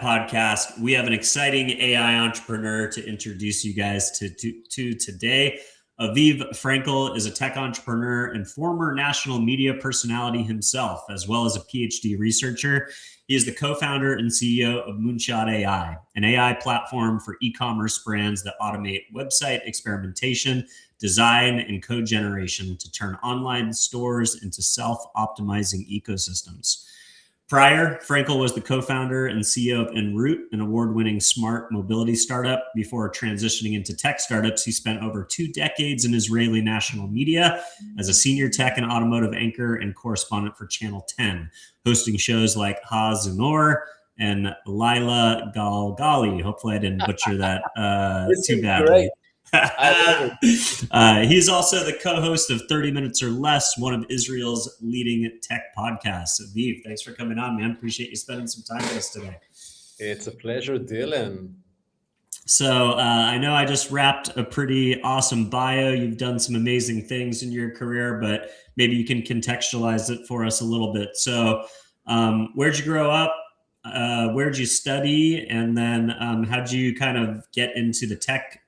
podcast. We have an exciting AI entrepreneur to introduce you guys to today. Aviv Frenkel is a tech entrepreneur and former national media personality himself, as well as a PhD researcher. He is the co-founder and CEO of Moonshot AI, an AI platform for e-commerce brands that automate website experimentation, design, and code generation to turn online stores into self-optimizing ecosystems. Prior, Frenkel was the co-founder and CEO of Enroute, an award-winning smart mobility startup. Before transitioning into tech startups, he spent over 2 decades in Israeli national media as a senior tech and automotive anchor and correspondent for Channel 10, hosting shows like Ha-Zinor and Layla Galgali. Hopefully I didn't butcher that too badly. Great. I love it. He's also the co-host of 30 Minutes or Less, one of Israel's leading tech podcasts. Aviv, thanks for coming on, man. Appreciate you spending some time with us today. It's a pleasure, Dylan. So I know I just wrapped a pretty awesome bio. You've done some amazing things in your career, but maybe you can contextualize it for us a little bit. So where'd you grow up? Where'd you study? And then how'd you kind of get into the tech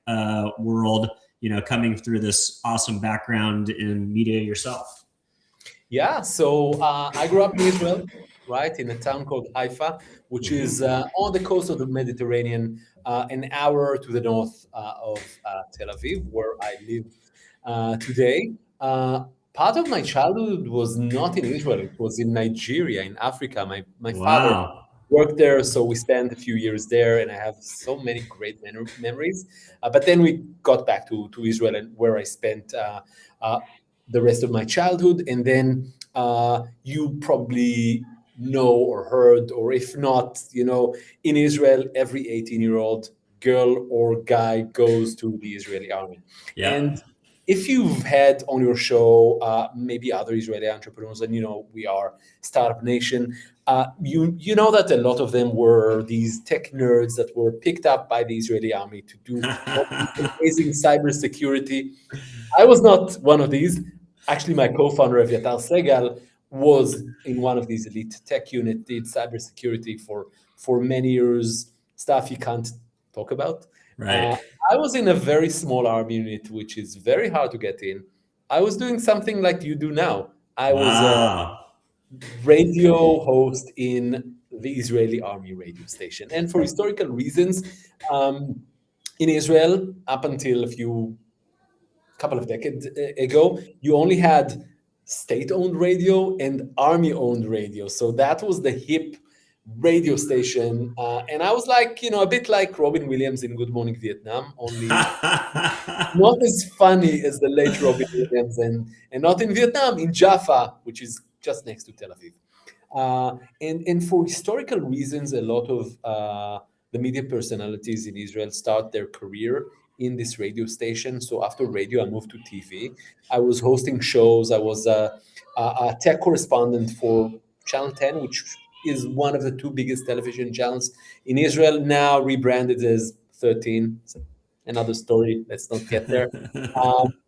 world, coming through this awesome background in media yourself? Yeah, so I grew up in Israel, right, in a town called Haifa, which is on the coast of the Mediterranean, an hour to the north of Tel Aviv, where I live today. Part of my childhood was not in Israel, it was in Nigeria, in Africa. My father worked there, so we spent a few years there, and I have so many great memories. But then we got back to Israel, and where I spent the rest of my childhood. And then you probably know or heard, or if not, in Israel, every 18-year-old girl or guy goes to the Israeli army. Yeah. And if you've had on your show maybe other Israeli entrepreneurs, and we are Startup Nation, you know that a lot of them were these tech nerds that were picked up by the Israeli army to do amazing cybersecurity. I was not one of these. Actually, my co-founder Aviatar Segal was in one of these elite tech units, did cybersecurity for many years, stuff you can't talk about. Right. I was in a very small army unit, which is very hard to get in. I was doing something like you do now. I was a radio host in the Israeli army radio station. And for historical reasons, in Israel, up until couple of decades ago, you only had state-owned radio and army-owned radio. So that was the hip radio station, and I was like, a bit like Robin Williams in Good Morning Vietnam, only not as funny as the late Robin Williams, and not in Vietnam, in Jaffa, which is just next to Tel Aviv. And for historical reasons, a lot of the media personalities in Israel start their career in this radio station. So after radio, I moved to TV. I was hosting shows. I was a tech correspondent for Channel 10, which is one of the 2 biggest television channels in Israel, now rebranded as 13. It's another story. Let's not get there.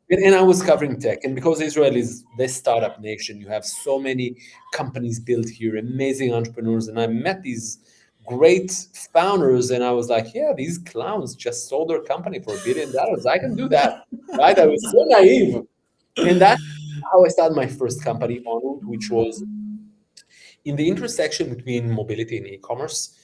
And I was covering tech. And because Israel is the startup nation, you have so many companies built here, amazing entrepreneurs. And I met these great founders, and I was like, yeah, these clowns just sold their company for $1 billion. I can do that, right? I was so naive. And that's how I started my first company, Enroute, which was in the intersection between mobility and e-commerce.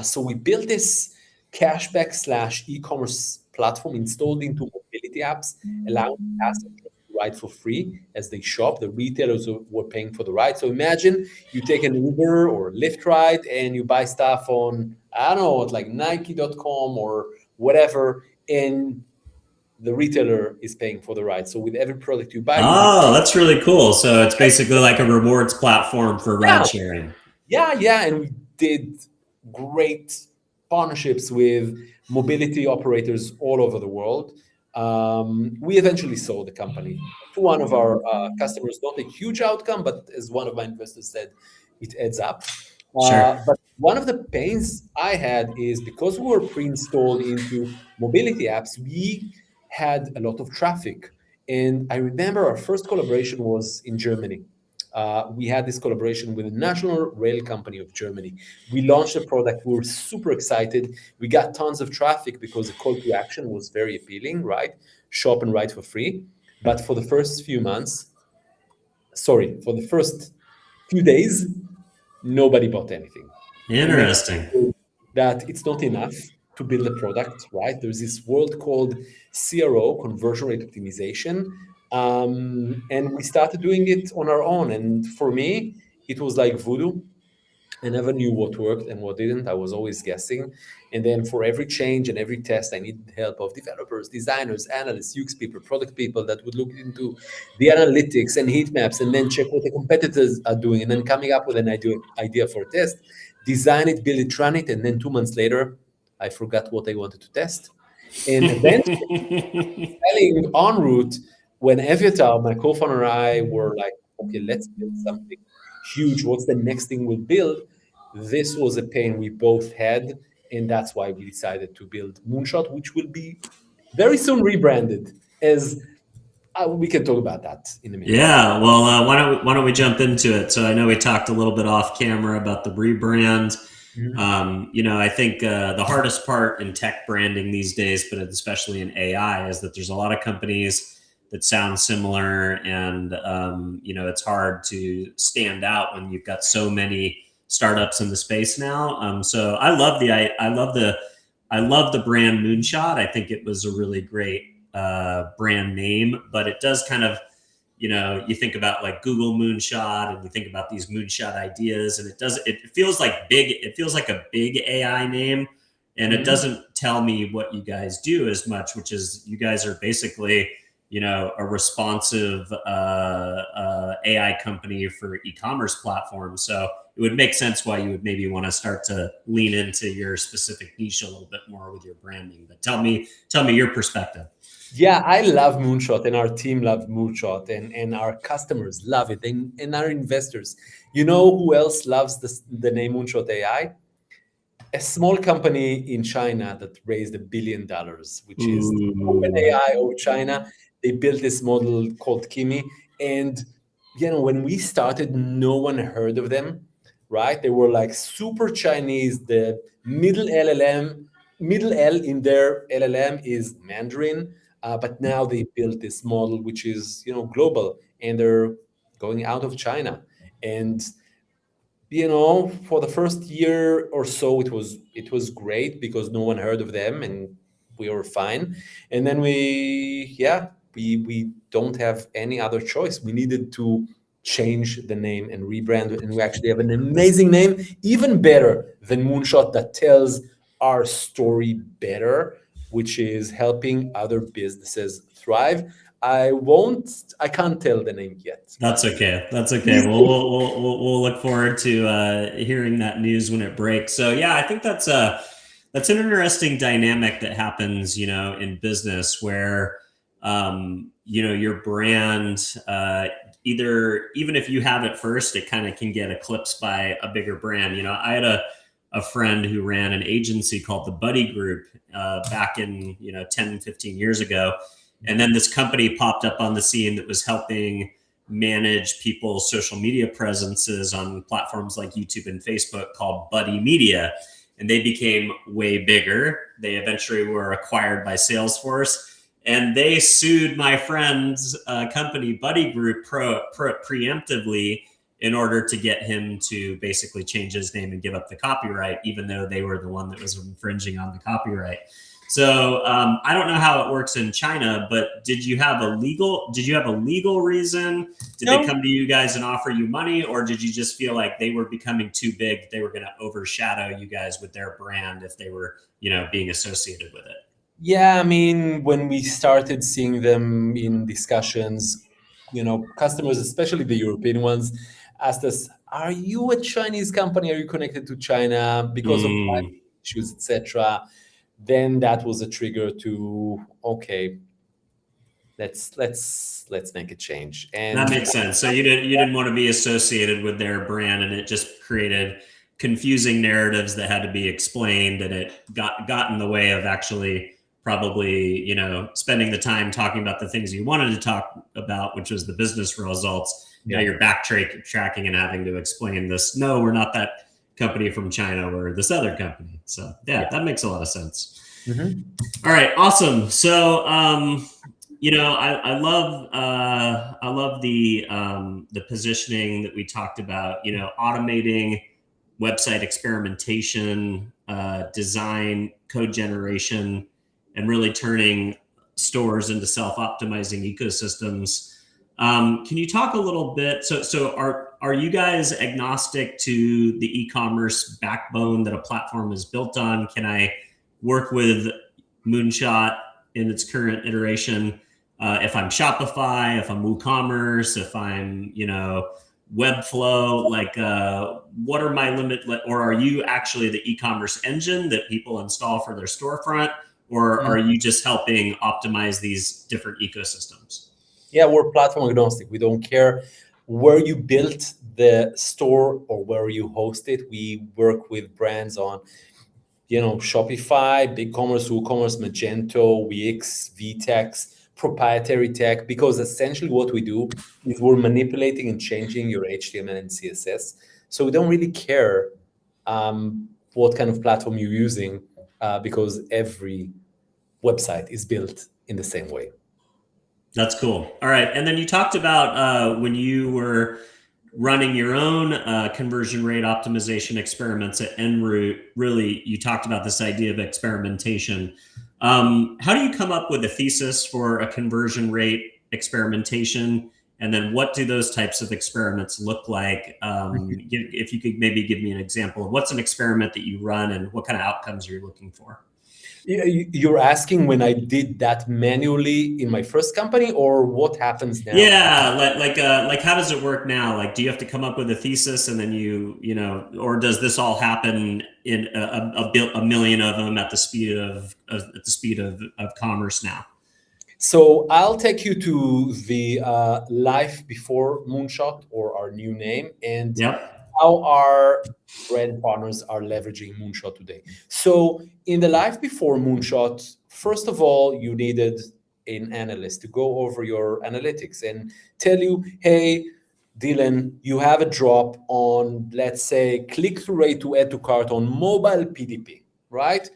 So we built this cashback / e-commerce platform installed into mobility apps, allowing passengers to ride for free as they shop. The retailers were paying for the ride. So imagine you take an Uber or Lyft ride and you buy stuff on, I don't know, like Nike.com or whatever, and the retailer is paying for the ride. So with every product you buy. That's really cool. So it's basically like a rewards platform for ride sharing. Yeah. And we did great partnerships with mobility operators all over the world. We eventually sold the company to one of our customers. Not a huge outcome, but as one of my investors said, it adds up. Sure. But one of the pains I had is because we were pre-installed into mobility apps, we had a lot of traffic. And I remember our first collaboration was in Germany. We had this collaboration with the National Rail Company of Germany. We launched a product. We were super excited. We got tons of traffic because the call to action was very appealing, right? Shop and ride for free. But for the first few for the first few days, nobody bought anything. Interesting. That it's not enough to build a product, right? There's this word called CRO, conversion rate optimization. And we started doing it on our own. And for me, it was like voodoo. I never knew what worked and what didn't. I was always guessing. And then for every change and every test, I needed the help of developers, designers, analysts, UX people, product people that would look into the analytics and heat maps and then check what the competitors are doing and then coming up with an idea for a test, design it, build it, run it. And then 2 months later, I forgot what I wanted to test. And eventually, selling Enroute, when Eviatar, my co-founder and I were like, okay, let's build something huge. What's the next thing we'll build? This was a pain we both had, and that's why we decided to build Moonshot, which will be very soon rebranded. As we can talk about that in a minute. Yeah, well, why don't we jump into it? So I know we talked a little bit off camera about the rebrand. I think the hardest part in tech branding these days, but especially in AI, is that there's a lot of companies that sound similar, and it's hard to stand out when you've got so many startups in the space now. So I love the brand Moonshot. I think it was a really great brand name, but it does kind of, you think about like Google Moonshot, and you think about these moonshot ideas, and it feels like a big AI name, and it doesn't tell me what you guys do as much, which is you guys are basically, a responsive AI company for e-commerce platforms. So it would make sense why you would maybe want to start to lean into your specific niche a little bit more with your branding. But tell me your perspective. Yeah, I love Moonshot, and our team loves Moonshot, and our customers love it, and our investors. You know who else loves the name Moonshot AI? A small company in China that raised $1 billion, which is OpenAI of China. They built this model called Kimi, and when we started, no one heard of them, right? They were like super Chinese. The middle L in their LLM is Mandarin. But now they built this model, which is global, and they're going out of China. And for the first year or so, it was great because no one heard of them, and we were fine. And then we don't have any other choice. We needed to change the name and rebrand it, and we actually have an amazing name, even better than Moonshot, that tells our story better, which is helping other businesses thrive. I can't tell the name yet. That's okay. We'll look forward to hearing that news when it breaks. So yeah, I think that's an interesting dynamic that happens, in business where, your brand, even if you have it first, it kind of can get eclipsed by a bigger brand. I had a friend who ran an agency called the Buddy Group back in 10, 15 years ago. And then this company popped up on the scene that was helping manage people's social media presences on platforms like YouTube and Facebook, called Buddy Media. And they became way bigger. They eventually were acquired by Salesforce. And they sued my friend's company, Buddy Group, preemptively in order to get him to basically change his name and give up the copyright, even though they were the one that was infringing on the copyright. So I don't know how it works in China, but did you have a legal reason? Did they come to you guys and offer you money, or did you just feel like they were becoming too big? They were going to overshadow you guys with their brand if they were, being associated with it. Yeah, I mean, when we started seeing them in discussions, customers, especially the European ones, asked us, "Are you a Chinese company? Are you connected to China because of issues, etc.?" Then that was a trigger to, okay, let's make a change. And that makes sense. So you didn't want to be associated with their brand, and it just created confusing narratives that had to be explained, and it got in the way of actually probably spending the time talking about the things you wanted to talk about, which was the business results, now you're backtracking and having to explain this. No, we're not that company from China, we're this other company. So yeah, that makes a lot of sense. All right, awesome. So you know, I love the positioning that we talked about. You know, automating website experimentation, design, code generation, and really turning stores into self-optimizing ecosystems. Can you talk a little bit? So are you guys agnostic to the e-commerce backbone that a platform is built on? Can I work with Moonshot in its current iteration if I'm Shopify, if I'm WooCommerce, if I'm, you know, Webflow? Like, what are my limit? Or are you actually the e-commerce engine that people install for their storefront? Or are you just helping optimize these different ecosystems? Yeah, we're platform agnostic. We don't care where you built the store or where you host it. We work with brands on, you know, Shopify, BigCommerce, WooCommerce, Magento, Wix, VTEX, proprietary tech, because essentially what we do is we're manipulating and changing your HTML and CSS. So we don't really care what kind of platform you're using because every website is built in the same way. That's cool. All right. And then you talked about when you were running your own conversion rate optimization experiments at Enroute. Really, you talked about this idea of experimentation. How do you come up with a thesis for a conversion rate experimentation? And then what do those types of experiments look like? If you could maybe give me an example of what's an experiment that you run and what kind of outcomes you're looking for. You're asking when I did that manually in my first company, or what happens now? Yeah, like how does it work now? Like, do you have to come up with a thesis and then you know, or does this all happen in a million of them at the speed of commerce now? So I'll take you to the life before Moonshot, or our new name, and how our brand partners are leveraging Moonshot today. So in the life before Moonshot, first of all, you needed an analyst to go over your analytics and tell you, hey, Dylan, you have a drop on, let's say, click-through rate to add to cart on mobile PDP, right?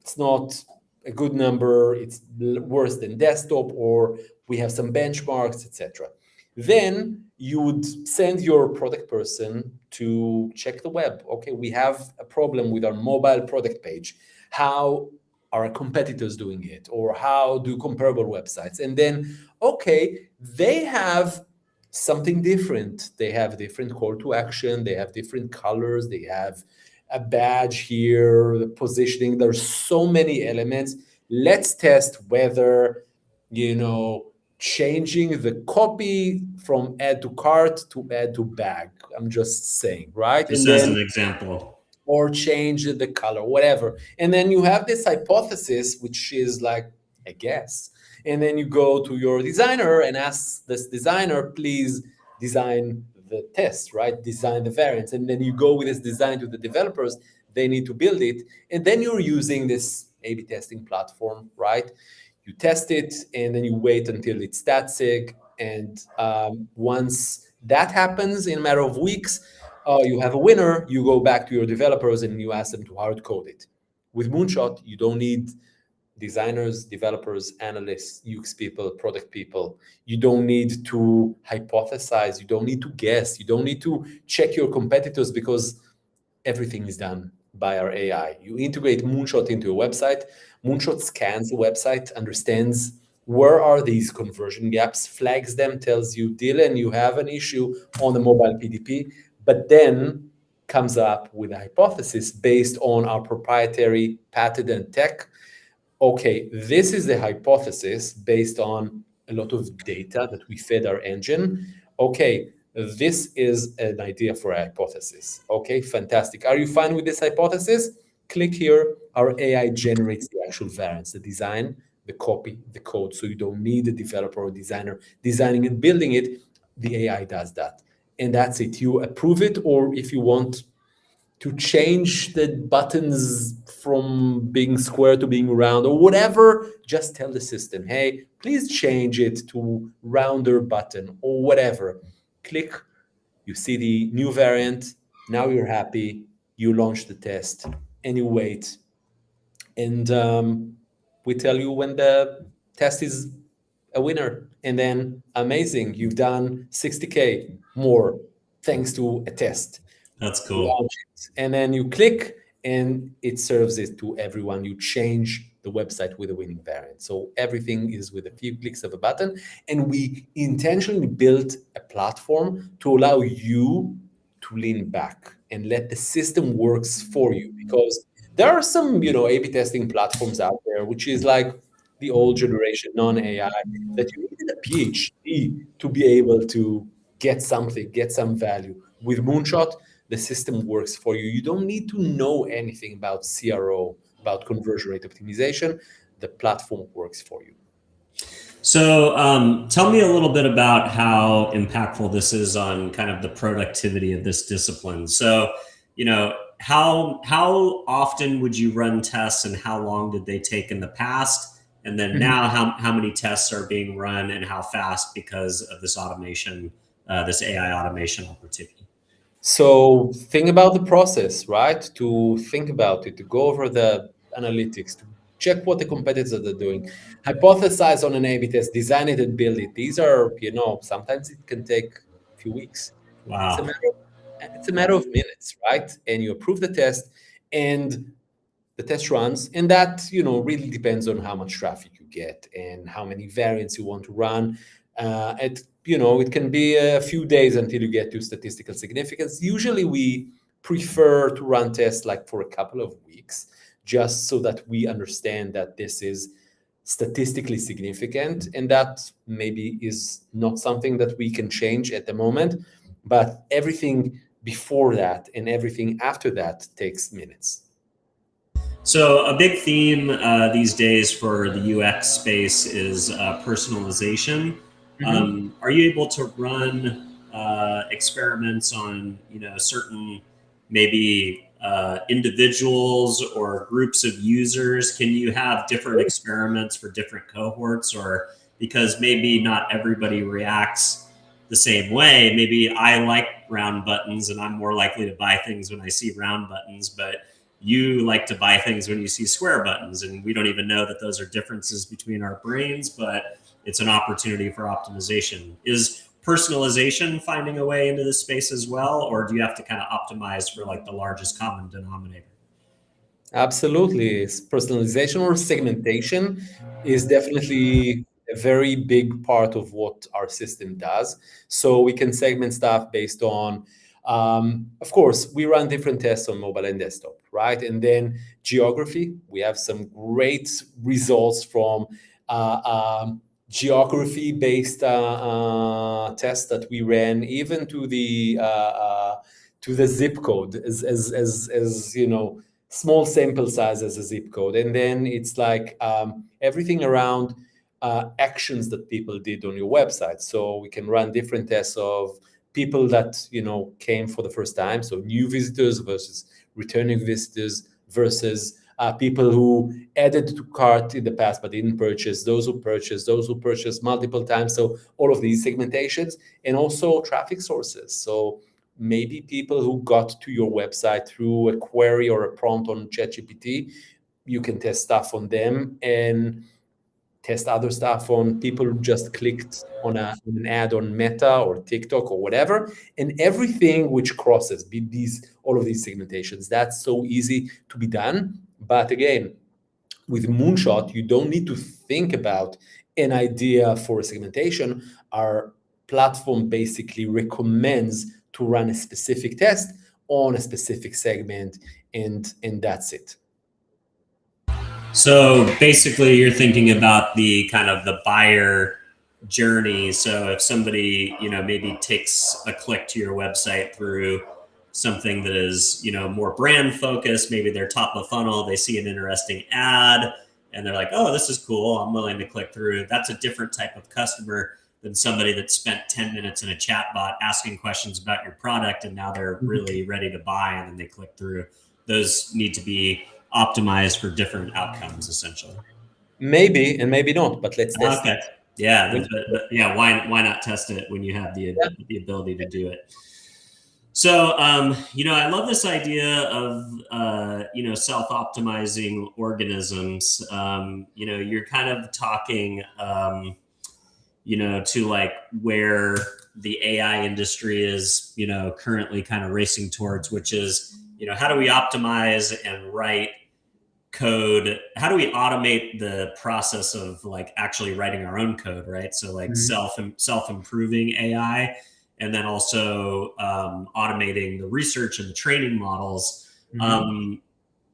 It's not a good number, it's worse than desktop, or we have some benchmarks, etc. Then you would send your product person to check the web. Okay, we have a problem with our mobile product page. How are competitors doing it? Or how do comparable websites? And then, okay, they have something different. They have different call to action. They have different colors. They have a badge here, the positioning. There's so many elements. Let's test whether, you know, changing the copy from add to cart to add to bag. I'm just saying, right? Just as an example. Or change the color, whatever. And then you have this hypothesis, which is like a guess. And then you go to your designer and ask this designer, please design the test, right? Design the variants. And then you go with this design to the developers. They need to build it. And then you're using this A/B testing platform, right? You test it, and then you wait until it's static. And once that happens in a matter of weeks, you have a winner. You go back to your developers and you ask them to hard code it. With Moonshot, you don't need designers, developers, analysts, UX people, product people. You don't need to hypothesize. You don't need to guess. You don't need to check your competitors, because everything is done by our AI. You integrate Moonshot into your website. Moonshot scans the website, understands where are these conversion gaps, flags them, tells you, Dylan, you have an issue on the mobile PDP, but then comes up with a hypothesis based on our proprietary patented tech. Okay, this is the hypothesis based on a lot of data that we fed our engine. Okay, this is an idea for a hypothesis. Okay, fantastic. Are you fine with this hypothesis? Click here. Our AI generates the actual variants, the design, the copy, the code. So you don't need a developer or designer designing and building it. The AI does that. And that's it. You approve it, or if you want to change the buttons from being square to being round or whatever, just tell the system, hey, please change it to rounder button or whatever. click, you see the new variant, now you're happy, you launch the test, and you wait. And we tell you when the test is a winner. And then amazing, you've done 60K more thanks to a test. That's cool. And then you click and it serves it to everyone. You change the website with a winning variant. So everything is with a few clicks of a button. And we intentionally built a platform to allow you to lean back and let the system works for you. Because there are some, A/B testing platforms out there, which is like the old generation, non-AI, that you needed a PhD to be able to get something, get some value. With Moonshot, the system works for you. You don't need to know anything about CRO, about conversion rate optimization. The platform works for you. So tell me a little bit about how impactful this is on kind of the productivity of this discipline. So, how often would you run tests and how long did they take in the past? And then now how many tests are being run and how fast because of this automation, this AI automation opportunity? So think about the process, right? To think about it, to go over the analytics, to check what the competitors are doing, hypothesize on an A/B test, design it and build it. These are, sometimes it can take a few weeks. Wow. It's a matter of minutes, right? And you approve the test and the test runs. And that, really depends on how much traffic you get and how many variants you want to run. It can be a few days until you get to statistical significance. Usually we prefer to run tests like for a couple of weeks, just so that we understand that this is statistically significant. And that maybe is not something that we can change at the moment, but everything before that and everything after that takes minutes. So a big theme these days for the UX space is personalization. Are you able to run experiments on certain maybe individuals or groups of users? Can you have different experiments for different cohorts, or because maybe not everybody reacts the same way? Maybe I like round buttons and I'm more likely to buy things when I see round buttons, but you like to buy things when you see square buttons, and we don't even know that those are differences between our brains, but it's an opportunity for optimization. Is personalization finding a way into this space as well, or do you have to kind of optimize for like the largest common denominator? Absolutely. Personalization or segmentation is definitely a very big part of what our system does. So we can segment stuff based on, of course, we run different tests on mobile and desktop, right? And then geography, we have some great results from geography-based tests that we ran, even to the zip code, as small sample size as a zip code. And then it's like everything around actions that people did on your website. So we can run different tests of people that came for the first time, so new visitors versus returning visitors versus people who added to cart in the past but didn't purchase, those who purchased multiple times. So all of these segmentations, and also traffic sources. So maybe people who got to your website through a query or a prompt on ChatGPT, you can test stuff on them and test other stuff on people who just clicked on an ad on Meta or TikTok or whatever, and everything which crosses all of these segmentations. That's so easy to be done. But again, with Moonshot, you don't need to think about an idea for a segmentation. Our platform basically recommends to run a specific test on a specific segment, and that's it. So basically you're thinking about the kind of the buyer journey. So if somebody, maybe takes a click to your website through something that is, more brand focused, maybe they're top of funnel, they see an interesting ad and they're like, oh, this is cool, I'm willing to click through. That's a different type of customer than somebody that spent 10 minutes in a chat bot asking questions about your product and now they're really ready to buy and then they click through. Those need to be optimized for different outcomes, essentially. Maybe and maybe not, but let's test it. Yeah, yeah. Why not test it when you have the ability to do it? So, I love this idea of, self-optimizing organisms. You're kind of talking, to like where the AI industry is, currently kind of racing towards, which is, how do we optimize and write code? How do we automate the process of like actually writing our own code, right? So like self-improving AI, and then also automating the research and the training models. Do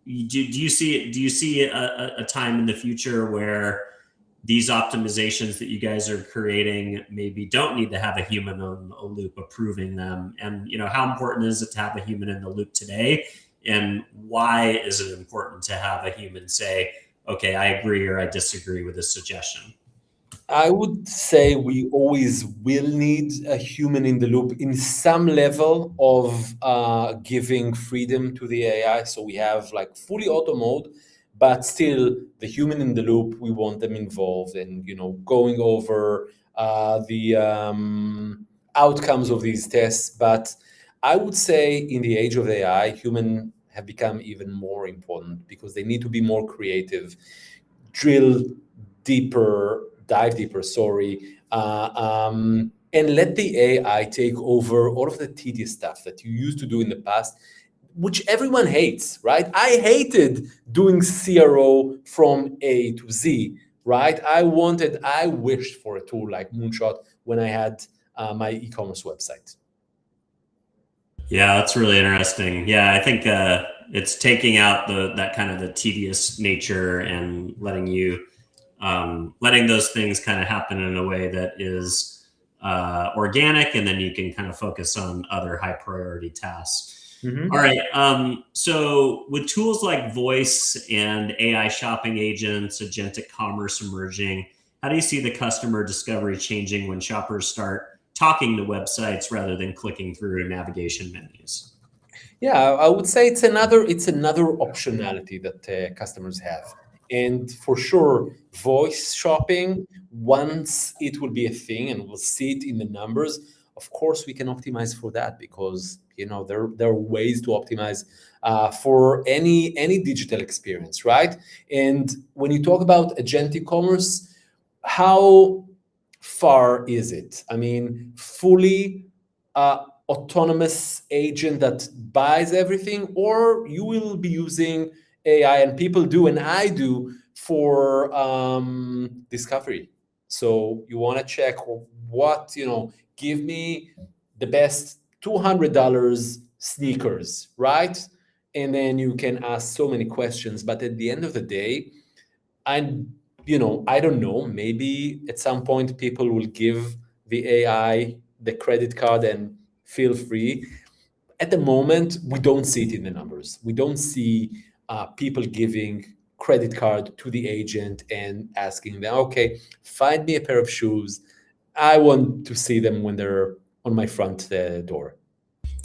you see a time in the future where these optimizations that you guys are creating maybe don't need to have a human in a loop approving them? And how important is it to have a human in the loop today? And why is it important to have a human say, okay, I agree or I disagree with this suggestion? I would say we always will need a human in the loop in some level of giving freedom to the AI. So we have like fully auto mode, but still the human in the loop, we want them involved and, going over the outcomes of these tests. But I would say in the age of AI, human have become even more important because they need to be more creative, drill deeper, dive deeper, and let the AI take over all of the tedious stuff that you used to do in the past, which everyone hates, right? I hated doing CRO from A to Z, right? I wished for a tool like Moonshot when I had my e-commerce website. Yeah, that's really interesting. Yeah, I think it's taking out that kind of the tedious nature and letting those things kind of happen in a way that is organic, and then you can kind of focus on other high priority tasks. All right. So with tools like voice and AI shopping agents, agentic commerce emerging, how do you see the customer discovery changing when shoppers start talking to websites rather than clicking through navigation menus? Yeah, I would say it's another optionality that customers have. And for sure, voice shopping, once it will be a thing and we'll see it in the numbers, of course we can optimize for that because there are ways to optimize for any digital experience, right? And when you talk about agentic commerce, how far is it? I mean, fully autonomous agent that buys everything, or you will be using AI, and people do, and I do, for discovery. So you want to check what, give me the best $200 sneakers, right? And then you can ask so many questions. But at the end of the day, I don't know, maybe at some point people will give the AI the credit card and feel free. At the moment, we don't see it in the numbers. We don't see people giving credit card to the agent and asking them, okay, find me a pair of shoes. I want to see them when they're on my front door.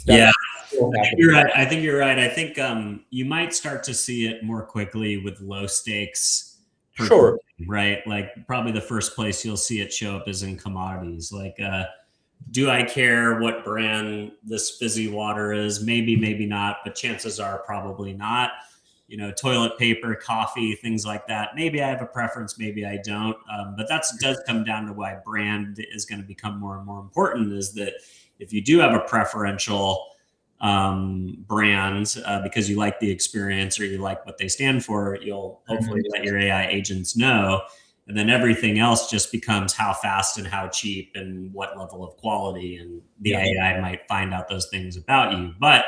Yeah, I think you're right. I think you might start to see it more quickly with low stakes. Sure. Right. Like probably the first place you'll see it show up is in commodities. Like, do I care what brand this fizzy water is? Maybe, maybe not, but chances are probably not. Toilet paper, coffee, things like that. Maybe I have a preference, maybe I don't. But that does come down to why brand is going to become more and more important, is that if you do have a preferential brand because you like the experience or you like what they stand for, you'll hopefully let your AI agents know. And then everything else just becomes how fast and how cheap and what level of quality, and the AI might find out those things about you. But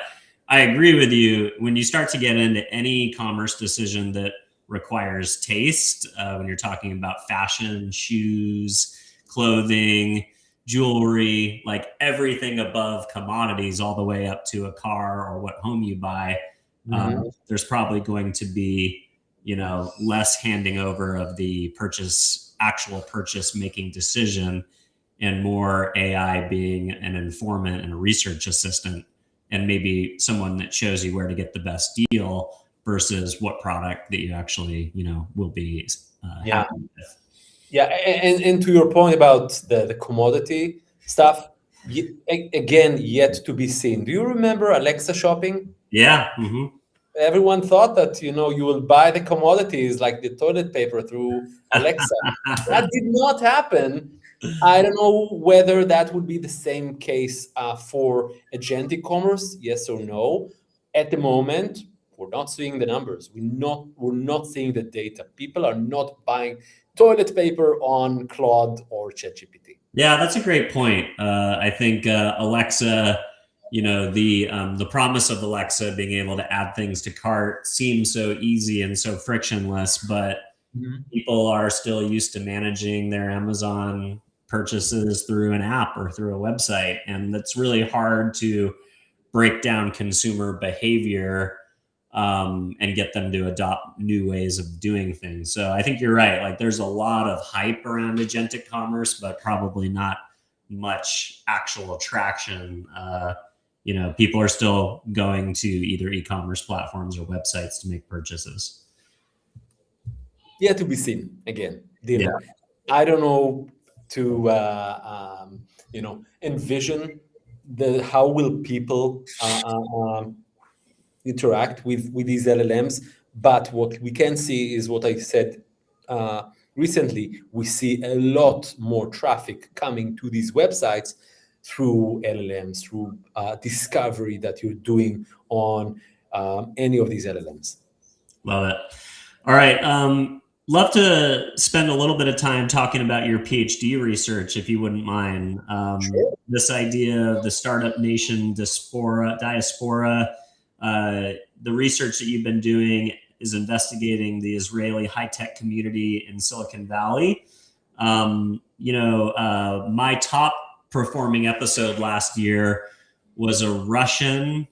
I agree with you. When you start to get into any commerce decision that requires taste, when you're talking about fashion, shoes, clothing, jewelry, like everything above commodities all the way up to a car or what home you buy, there's probably going to be less handing over of the actual purchase making decision, and more AI being an informant and a research assistant, and maybe someone that shows you where to get the best deal versus what product that you actually will be happy with. Yeah, and to your point about the commodity stuff, again, yet to be seen. Do you remember Alexa shopping? Yeah. Hmm. Everyone thought that you will buy the commodities like the toilet paper through Alexa. That did not happen. I don't know whether that would be the same case for agentic commerce, yes or no. At the moment, we're not seeing the numbers. We're not seeing the data. People are not buying toilet paper on Claude or ChatGPT. Yeah, that's a great point. I think Alexa, the promise of Alexa being able to add things to cart seems so easy and so frictionless, but Mhm. people are still used to managing their Amazon purchases through an app or through a website, and that's really hard to break down consumer behavior and get them to adopt new ways of doing things. So I think you're right. Like there's a lot of hype around agentic commerce, but probably not much actual traction. People are still going to either e-commerce platforms or websites to make purchases. Yet to be seen again. Yeah. Dylan. I don't know to envision the how will people interact with these LLMs. But what we can see is what I said uh, recently. We see a lot more traffic coming to these websites through LLMs, through discovery that you're doing on any of these LLMs. Love it. All right. Love to spend a little bit of time talking about your PhD research, if you wouldn't mind. Sure. This idea of the startup nation diaspora. The research that you've been doing is investigating the Israeli high-tech community in Silicon Valley. My top performing episode last year was a Russian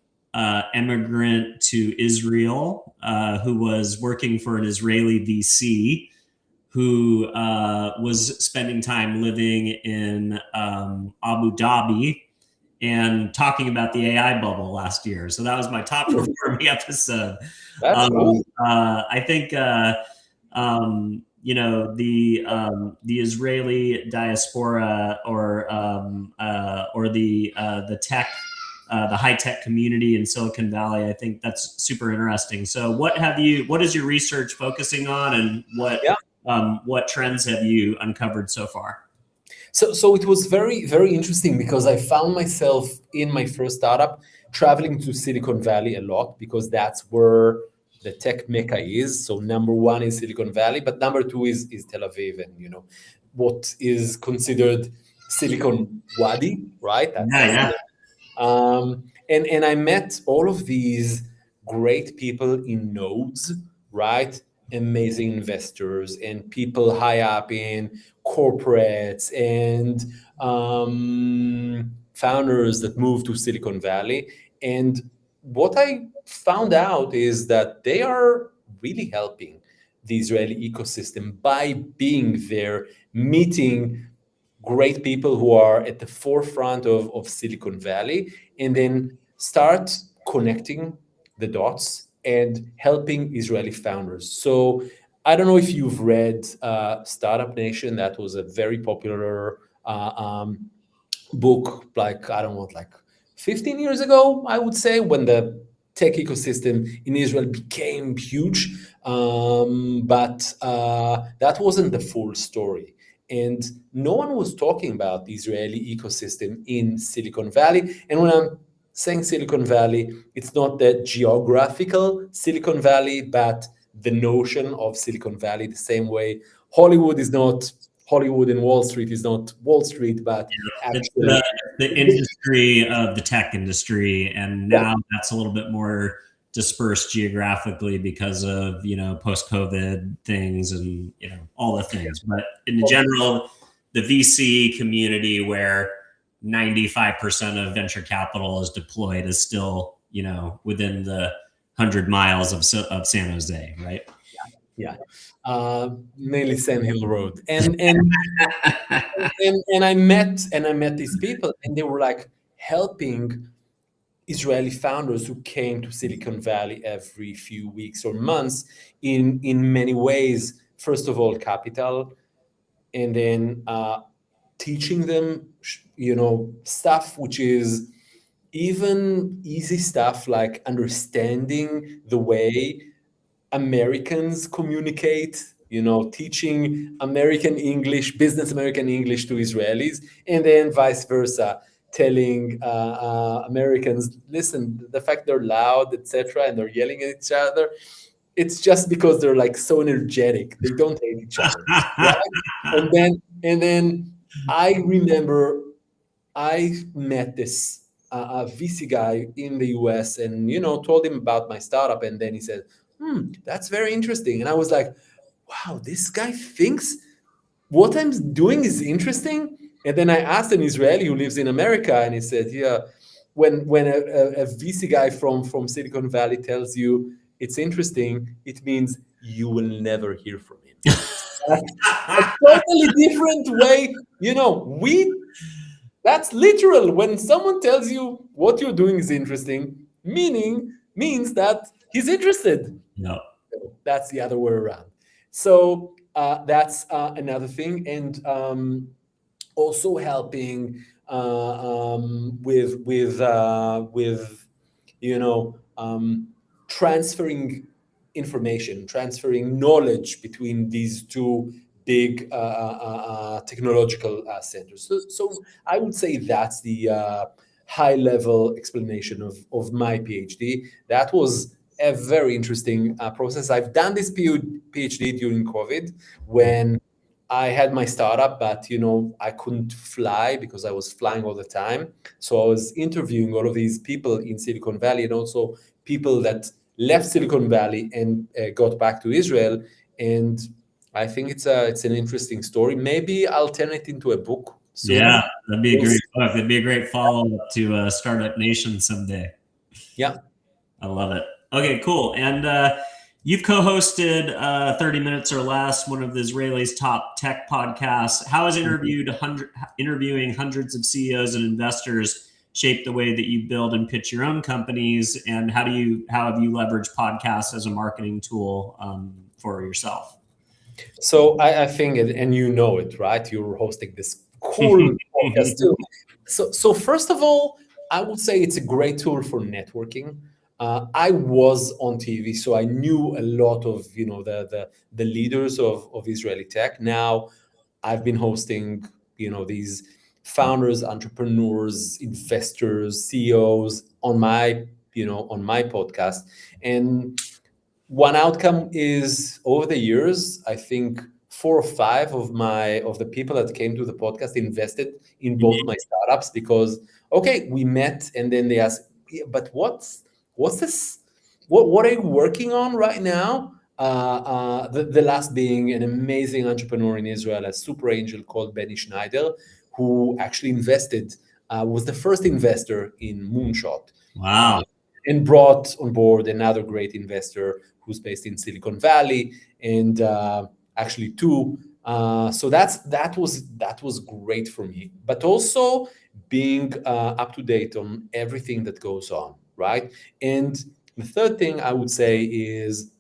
immigrant to Israel who was working for an Israeli VC who was spending time living in Abu Dhabi and talking about the AI bubble last year. So that was my top performing episode. That's cool. I think the Israeli diaspora or the tech the high tech community in Silicon Valley. I think that's super interesting. So, what is your research focusing on, and Yeah. what trends have you uncovered so far? So it was very, very interesting because I found myself in my first startup traveling to Silicon Valley a lot because that's where the tech mecca is. So number one is Silicon Valley, but number two is Tel Aviv, and what is considered Silicon Wadi, right? That's Yeah, yeah. and I met all of these great people in nodes, right? Amazing investors and people high up in corporates and founders that moved to Silicon Valley. And what I found out is that they are really helping the Israeli ecosystem by being there, meeting great people who are at the forefront of Silicon Valley, and then start connecting the dots and helping Israeli founders. So I don't know if you've read Startup Nation. That was a very popular book, like, I don't know, like 15 years ago, I would say, when the tech ecosystem in Israel became huge. But that wasn't the full story. And no one was talking about the Israeli ecosystem in Silicon Valley. And when I'm saying Silicon Valley, it's not the geographical Silicon Valley, but the notion of Silicon Valley, the same way Hollywood is not Hollywood and Wall Street is not Wall Street, but It's actually, the industry of the tech industry, and yeah, now that's a little bit more dispersed geographically because of post COVID things and all the things. But in general, the VC community where 95% of venture capital is deployed is still within the 100 miles of San Jose, right? yeah, mainly Sand Hill Road, and I met these people, and they were like helping Israeli founders who came to Silicon Valley every few weeks or months in many ways. First of all, capital, and then teaching them, stuff which is even easy stuff like understanding the way Americans communicate, teaching American English, business American English to Israelis, and then vice versa, telling Americans, listen, the fact they're loud, etc., and they're yelling at each other, it's just because they're like so energetic. They don't hate each other, right? And then I remember I met this VC guy in the US, and told him about my startup, and then he said, that's very interesting. And I was like, wow, this guy thinks what I'm doing is interesting. And then I asked an Israeli who lives in America, and he said, yeah, when a VC guy from Silicon Valley tells you it's interesting, it means you will never hear from him. A totally different way, that's literal. When someone tells you what you're doing is interesting, means that he's interested. No. That's the other way around. So that's another thing, and also helping with transferring information, transferring knowledge between these two big technological centers. So I would say that's the high-level explanation of my PhD. That was a very interesting process. I've done this PhD during COVID when I had my startup, but I couldn't fly because I was flying all the time. So I was interviewing all of these people in Silicon Valley, and also people that left Silicon Valley and got back to Israel. And I think it's an interesting story. Maybe I'll turn it into a book soon. Yeah, that'd be a great book. That'd be a great follow-up to Startup Nation someday. Yeah. I love it. Okay, cool. And you've co-hosted 30 Minutes or Less, one of the Israelis' top tech podcasts. How has interviewing hundreds of CEOs and investors shaped the way that you build and pitch your own companies? And how have you leveraged podcasts as a marketing tool for yourself? So I think, and it, right? You're hosting this cool podcast too. So first of all, I would say it's a great tool for networking. I was on TV, so I knew a lot of the leaders of Israeli tech. Now I've been hosting these founders, entrepreneurs, investors, CEOs on my podcast, and one outcome is over the years, I think 4 or 5 of the people that came to the podcast invested in both my startups because we met, and then they asked, but what's this? What are you working on right now? The last being an amazing entrepreneur in Israel, a super angel called Benny Schneider, who actually was the first investor in Moonshot. Wow. And brought on board another great investor who's based in Silicon Valley, and actually 2. So that was great for me. But also being up to date on everything that goes on, right? And the third thing I would say is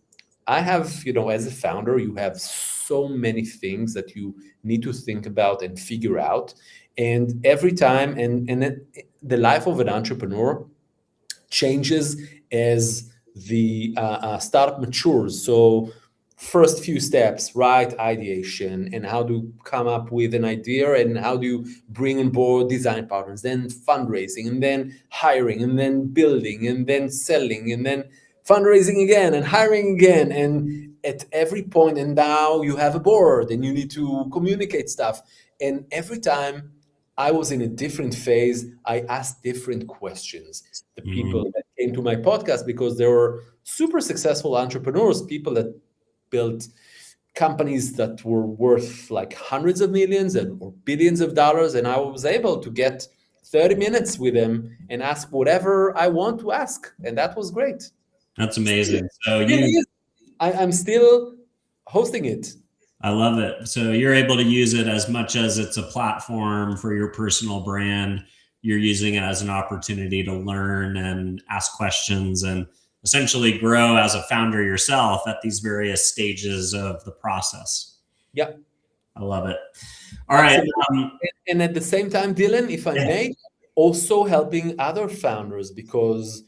I have, as a founder, you have so many things that you need to think about and figure out. And every time, and the life of an entrepreneur changes as the startup matures. So first few steps, right? Ideation, and how to come up with an idea, and how do you bring on board design partners, then fundraising, and then hiring, and then building, and then selling, and then fundraising again, and hiring again. And at every point, and now you have a board, and you need to communicate stuff. And every time I was in a different phase, I asked different questions. The people that came to my podcast, because they were super successful entrepreneurs, people that built companies that were worth like hundreds of millions or billions of dollars. And I was able to get 30 minutes with them and ask whatever I want to ask. And that was great. That's amazing. So I'm still hosting it. I love it. So you're able to use it as much as it's a platform for your personal brand. You're using it as an opportunity to learn and ask questions and essentially grow as a founder yourself at these various stages of the process. Yeah. I love it. All right. And at the same time, Dylan, if I may, also helping other founders, because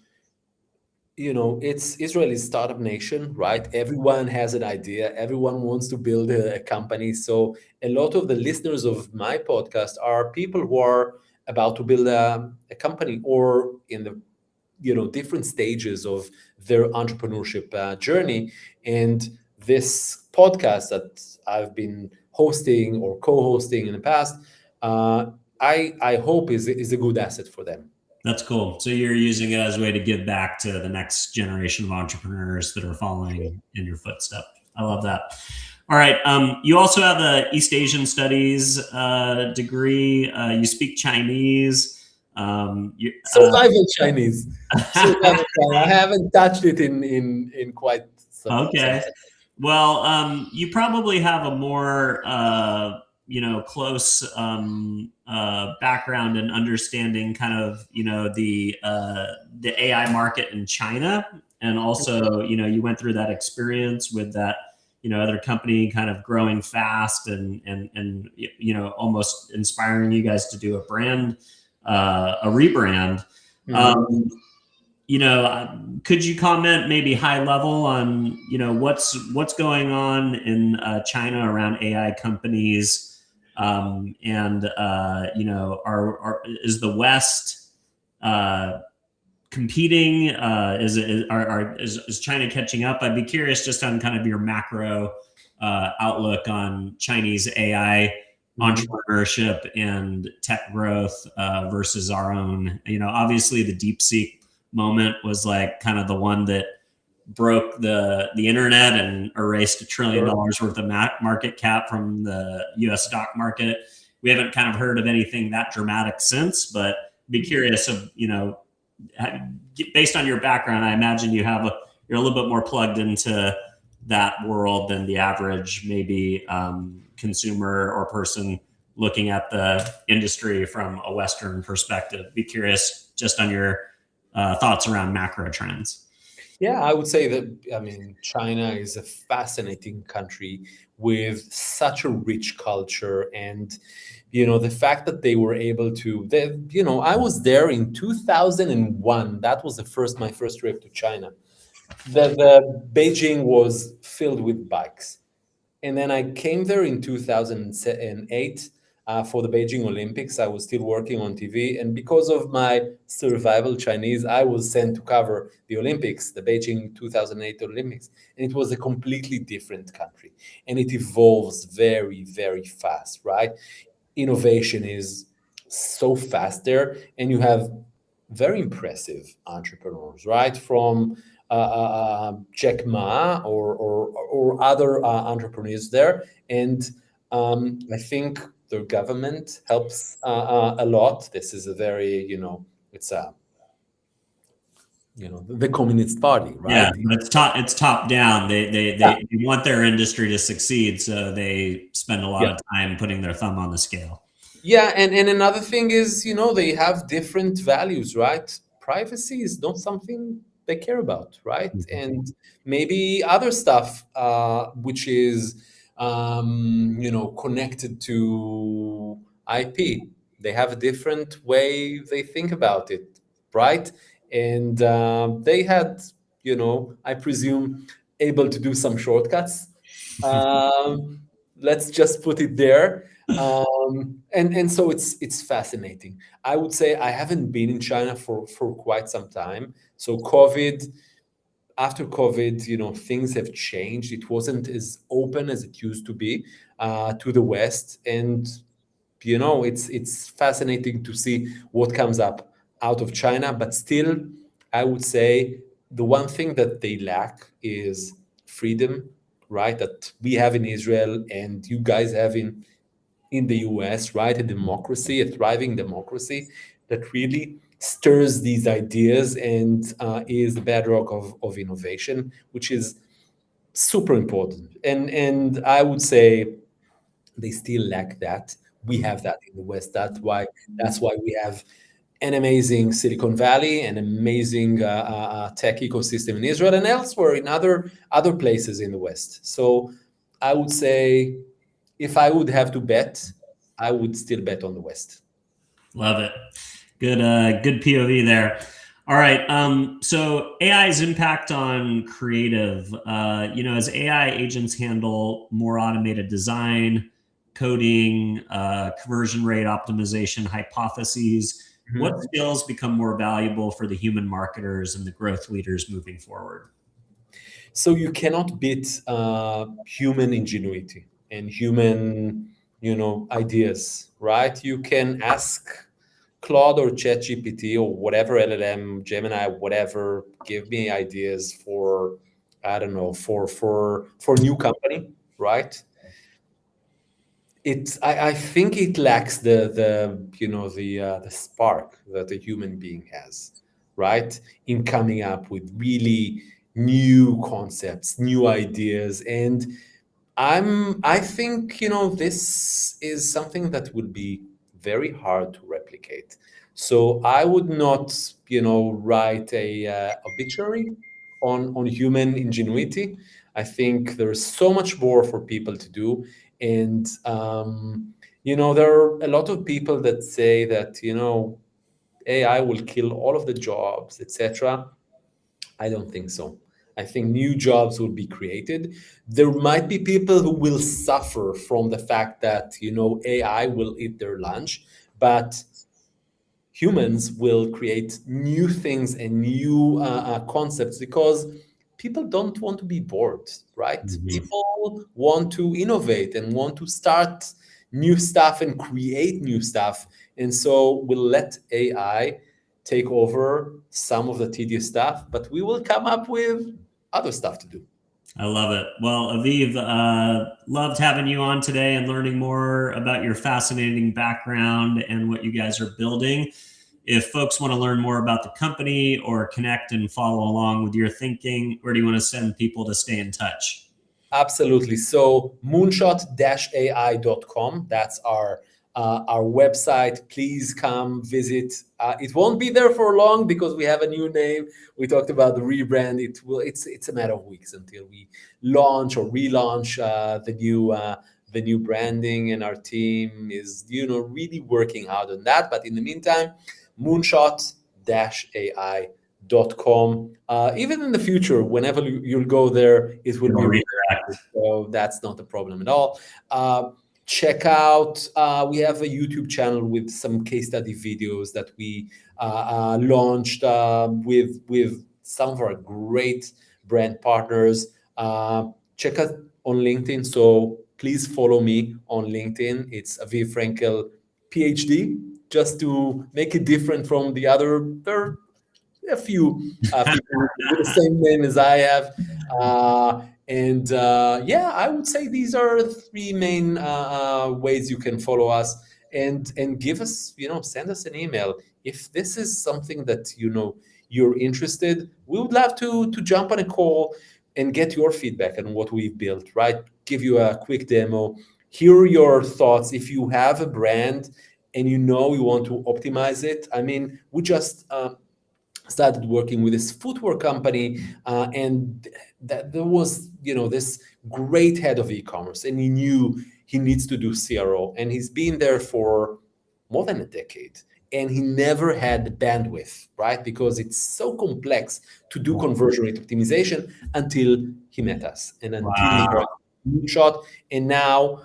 it's Israel's startup nation, right? Everyone has an idea. Everyone wants to build a company. So a lot of the listeners of my podcast are people who are about to build a company, or in the different stages of their entrepreneurship journey. And this podcast that I've been hosting or co-hosting in the past, I hope is a good asset for them. That's cool. So you're using it as a way to give back to the next generation of entrepreneurs that are following in your footsteps. I love that. All right. You also have an East Asian Studies degree. You speak Chinese. Survival Chinese. Survival Chinese. I haven't touched it in quite some. Okay. Well, you probably have a more close background and understanding kind of the AI market in China, and also you went through that experience with that other company kind of growing fast and almost inspiring you guys to do a rebrand. Could you comment maybe high level on what's going on in China around AI companies, and is the West competing? Is China catching up? I'd be curious just on kind of your macro outlook on Chinese AI entrepreneurship and tech growth versus our own. Obviously the DeepSeek moment was like kind of the one that broke the internet and erased $1 trillion worth of market cap from the US stock market. We haven't kind of heard of anything that dramatic since, but be curious of, based on your background, I imagine you're a little bit more plugged into that world than the average maybe consumer or person looking at the industry from a Western perspective. Be curious just on your thoughts around macro trends. Yeah, I would say that, China is a fascinating country with such a rich culture. And, the fact that they were able to, I was there in 2001. That was my first trip to China. The Beijing was filled with bikes. And then I came there in 2008 for the Beijing Olympics. I was still working on TV. And because of my survival Chinese, I was sent to cover the Olympics, the Beijing 2008 Olympics. And it was a completely different country. And it evolves very, very fast, right? Innovation is so fast there. And you have very impressive entrepreneurs, right? From Jack Ma or other entrepreneurs there. And I think the government helps a lot. This is a very, it's the Communist Party, right? Yeah, it's top down. They want their industry to succeed, so they spend a lot of time putting their thumb on the scale. Yeah, and another thing is, they have different values, right? Privacy is not something they care about, right? And maybe other stuff, which is, connected to IP. They have a different way they think about it, right? And they had, I presume, able to do some shortcuts. Let's just put it there. And so it's fascinating. I would say I haven't been in China for quite some time. So after COVID, things have changed. It wasn't as open as it used to be to the West. And, it's fascinating to see what comes up out of China. But still, I would say the one thing that they lack is freedom, right? That we have in Israel and you guys have in the US, right? A democracy, a thriving democracy that really stirs these ideas and is the bedrock of innovation, which is super important. And I would say they still lack that. We have that in the West. That's why we have an amazing Silicon Valley, an amazing tech ecosystem in Israel and elsewhere in other places in the West. So I would say if I would have to bet, I would still bet on the West. Love it. Good POV there. All right. So AI's impact on creative, as AI agents handle more automated design, coding, conversion rate optimization, hypotheses, what skills become more valuable for the human marketers and the growth leaders moving forward? So you cannot beat human ingenuity and human, ideas, right? You can ask Claude or ChatGPT or whatever LLM, Gemini, whatever, give me ideas for, I don't know, for new company, right? I think it lacks the spark that a human being has, right? In coming up with really new concepts, new ideas. And I think, this is something that would be very hard to replicate. So I would not, write a obituary on human ingenuity. I think there's so much more for people to do. And, there are a lot of people that say that, AI will kill all of the jobs, etc. I don't think so. I think new jobs will be created. There might be people who will suffer from the fact that, AI will eat their lunch, but humans will create new things and new concepts because people don't want to be bored, right? Mhm. People want to innovate and want to start new stuff and create new stuff. And so we'll let AI take over some of the tedious stuff, but we will come up with other stuff to do. I love it. Well, Aviv, loved having you on today and learning more about your fascinating background and what you guys are building. If folks want to learn more about the company or connect and follow along with your thinking, where do you want to send people to stay in touch? Absolutely. So moonshot-ai.com, that's our website. Please come visit. It won't be there for long because we have a new name. We talked about the rebrand. It's a matter of weeks until we launch or relaunch the new branding, and our team is really working hard on that. But in the meantime, moonshot-ai.com. Even in the future, whenever you'll go there, it will be Redirect. so that's not a problem at all. Check out, we have a YouTube channel with some case study videos that we launched with some of our great brand partners. Check us on LinkedIn. So please follow me on LinkedIn. It's Aviv Frenkel, PhD, just to make it different from the other. There are a few people with the same name as I have. I would say these are three main ways you can follow us and give us, send us an email if this is something that you're interested. We would love to jump on a call and get your feedback on what we've built. Right, give you a quick demo, hear your thoughts. If you have a brand and you want to optimize it, I mean, we just started working with this footwear company, and that there was this great head of e-commerce, and he knew he needs to do CRO, and he's been there for more than a decade, and he never had the bandwidth, right? Because it's so complex to do conversion rate optimization until he met us and until he got Moonshot. And now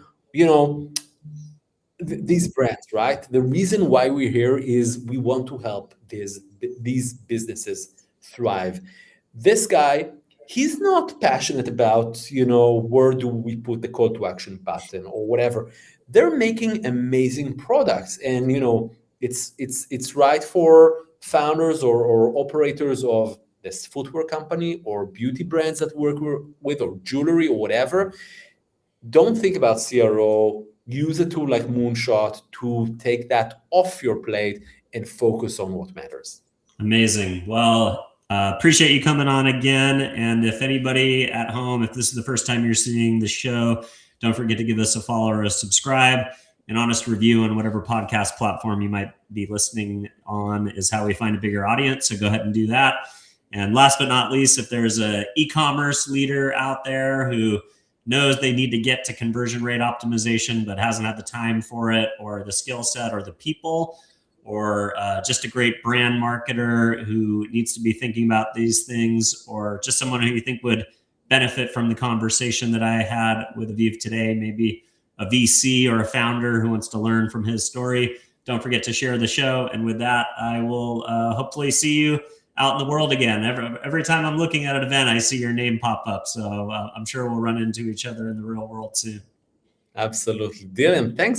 these brands, right? The reason why we're here is we want to help these businesses thrive. This guy, he's not passionate about, where do we put the call to action button or whatever. They're making amazing products, and it's right for founders or operators of this footwear company or beauty brands that work with, or jewelry or whatever. Don't think about CRO. Use a tool like Moonshot to take that off your plate and focus on what matters. Amazing. Well, appreciate you coming on again. And if anybody at home, if this is the first time you're seeing the show, don't forget to give us a follow or a subscribe. An honest review on whatever podcast platform you might be listening on is how we find a bigger audience. So go ahead and do that. And last but not least, if there's an e-commerce leader out there who knows they need to get to conversion rate optimization, but hasn't had the time for it, or the skill set, or the people, or just a great brand marketer who needs to be thinking about these things, or just someone who you think would benefit from the conversation that I had with Aviv today, maybe a VC or a founder who wants to learn from his story, don't forget to share the show. And with that, I will hopefully see you out in the world again. Every time I'm looking at an event, I see your name pop up. So I'm sure we'll run into each other in the real world soon. Absolutely. Dylan, thanks